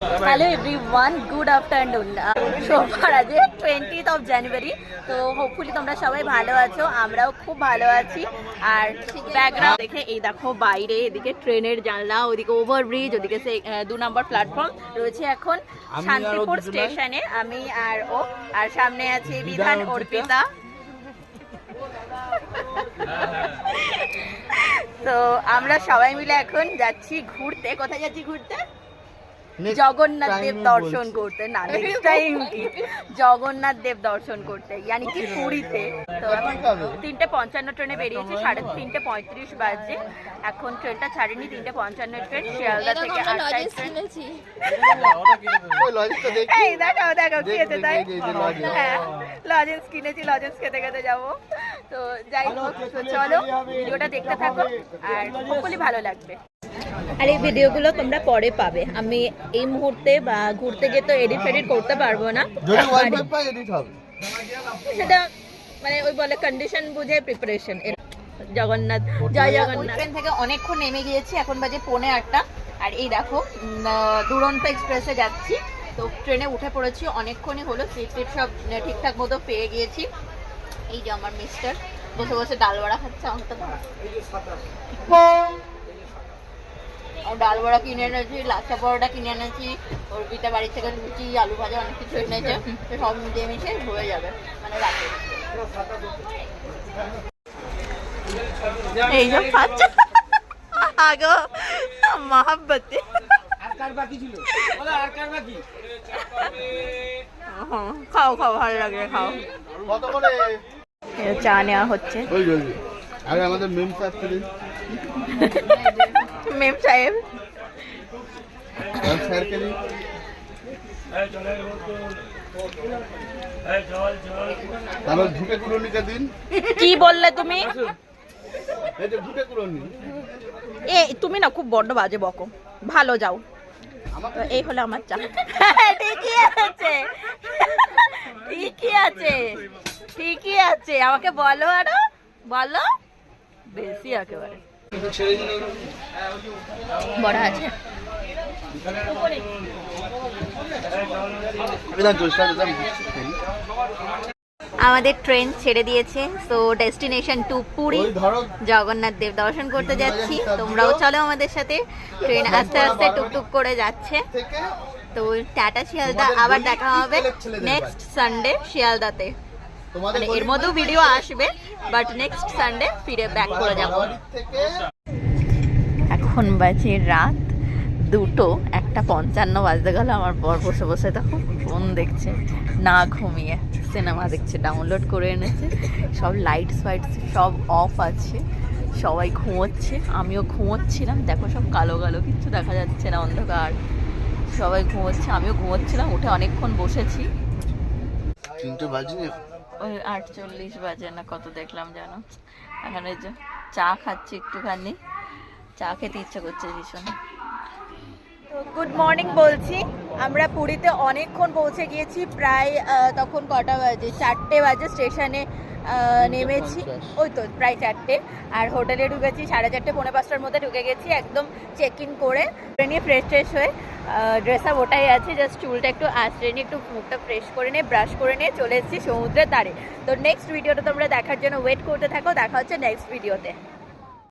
Hello everyone, good afternoon. সোমবার আজকে 20th of January। তো হোপফুলি তোমরা সবাই ভালো আছো, আমরাও খুব ভালো আছি। আর ব্যাকগ্রাউন্ড দেখে এই দেখো বাইরে, এদিকে ট্রেনের জানলা, ওদিকে ওভারব্রিজ, ওদিকে 2 নম্বর প্ল্যাটফর্ম রয়েছে এখন শান্তিপুর স্টেশনে। আমি আর ও, আর সামনে আছে বিধান, অর্পিতা। তো আমরা সবাই মিলে এখন যাচ্ছি ঘুরতে। কোথায় যাচ্ছি ঘুরতে? জগন্নাথ দেব দর্শন করতে। না, নেক্সট টাইম জগন্নাথ দেব দর্শন করতে, ইয়ানি কি পুরীতে। তো এখন 3:55 ট্রেনে বেরিয়েছি, 3:35 বাজে। এখন ট্রেনটা ছাড়েনি, 3:55 ট্রেন শিয়ালদা থেকে। এই দেখো দেখো কি আছে, তাই হ্যাঁ লজেন্স কিনেছি, লজেন্স খেতে খেতে যাবো। তো যাই হোক, তো চলো ভিডিওটা দেখতে থাকো, আর হোপফুলি ভালো লাগবে। আর এই ভিডিওগুলো তোমরা পরে পাবে। আমি এই মুহূর্তে বা ঘুরতে গিয়ে তো এডিট ফেডিট করতে পারবো না, সেটা মানে ওই বলে কন্ডিশন বুঝে প্রিপারেশন। জগন্নাথ, জয় জগন্নাথ। ট্রেন থেকে অনেকক্ষণ নেমে গিয়েছি, এখন বাজে 7:45। আর এই দেখো দুরন্ত এক্সপ্রেসে যাচ্ছি। তো ট্রেনে উঠে পড়েছি, অনেকক্ষণই হলো। সিট টিট সব ঠিকঠাক মতো পেয়ে গিয়েছি। এই যে আমার মিস্টার বসে বসে ডাল বড়া খাচ্ছে। আমাকে ডাল বড়া কিনে এনেছি, লাচ্ছা পরোটা কিনে এনেছি, অর্পিতা বাড়ি থেকে লুচি, আলু ভাজা, অনেক কিছু এনেছে। সব মিলিয়ে মিশে হয়ে যাবে মানে রাতে। এই যে খাচ্ছে আগো মহাব্বতে। খাও খাও, ভালো লাগে, খাও। চা নেওয়া হচ্ছে। আমাদের মেম সাহেব মেম সাহেব কি বললে তুমি? এ তুমি না খুব বড্ড বাজে বকো, ভালো যাও। এই হলো আমার চা। ঠিকই আছে, ঠিকই আছে, ঠিকই আছে। আমাকে বলো, আরো বলো বেশি একেবারে। বড় আছে। আমাদের ট্রেন ছেড়ে দিয়েছে, তো ডেস্টিনেশন টু পুরী। জগন্নাথ দেব দর্শন করতে যাচ্ছি, তোমরাও চলো আমাদের সাথে। ট্রেন আস্তে আস্তে টুকটুক করে যাচ্ছে। তো টাটা শিয়ালদা, আবার দেখা হবে নেক্সট সানডে শিয়ালদাতে। মানে এর মধ্যেও ভিডিও আসবে, বাট নেক্সট সানডে ফিরে ব্যাক করে যাব। এখন বাজে রাত 1:55 বাজতে গেল। আমার বর বসে বসে দেখো ফোন দেখছে, না ঘুমিয়ে সিনেমা দেখছে, ডাউনলোড করে এনেছে। সব লাইটস ফাইটস সব অফ আছে, সবাই ঘুমোচ্ছে, আমিও ঘুমোচ্ছিলাম। দেখো সব কালো কালো, কিচ্ছু দেখা যাচ্ছে না, অন্ধকার। সবাই ঘুমোচ্ছে, আমিও ঘুমোচ্ছিলাম। উঠে অনেকক্ষণ বসেছি। 3টে বাজে, ওই 8:40 বাজে না কত দেখলাম জানো। এখানে যে চা খাচ্ছি একটুখানি, চা খেতে ইচ্ছা করছে ভীষণ। তো গুড মর্নিং বলছি। আমরা পুরীতে অনেকক্ষণ পৌঁছে গিয়েছি, প্রায় তখন কটা বাজে, 4টে বাজে স্টেশনে নেমেছি। ওই তো প্রায় 4টে। আর হোটেলে ঢুকেছি 4:30, 4:45টার মধ্যে ঢুকে গেছি, একদম চেক ইন করে নিয়ে ফ্রেশ ট্রেশ হয়ে। ড্রেস আপ ওটাই আছে, জাস্ট চুলটা একটু আঁচড়ে নিয়ে, একটু মুখটা ফ্রেশ করে নিয়ে, ব্রাশ করে নিয়ে চলে এসেছি সমুদ্রের ধারে। তো নেক্সট ভিডিওটা তোমরা দেখার জন্য ওয়েট করতে থাকো। দেখা হচ্ছে নেক্সট ভিডিওতে।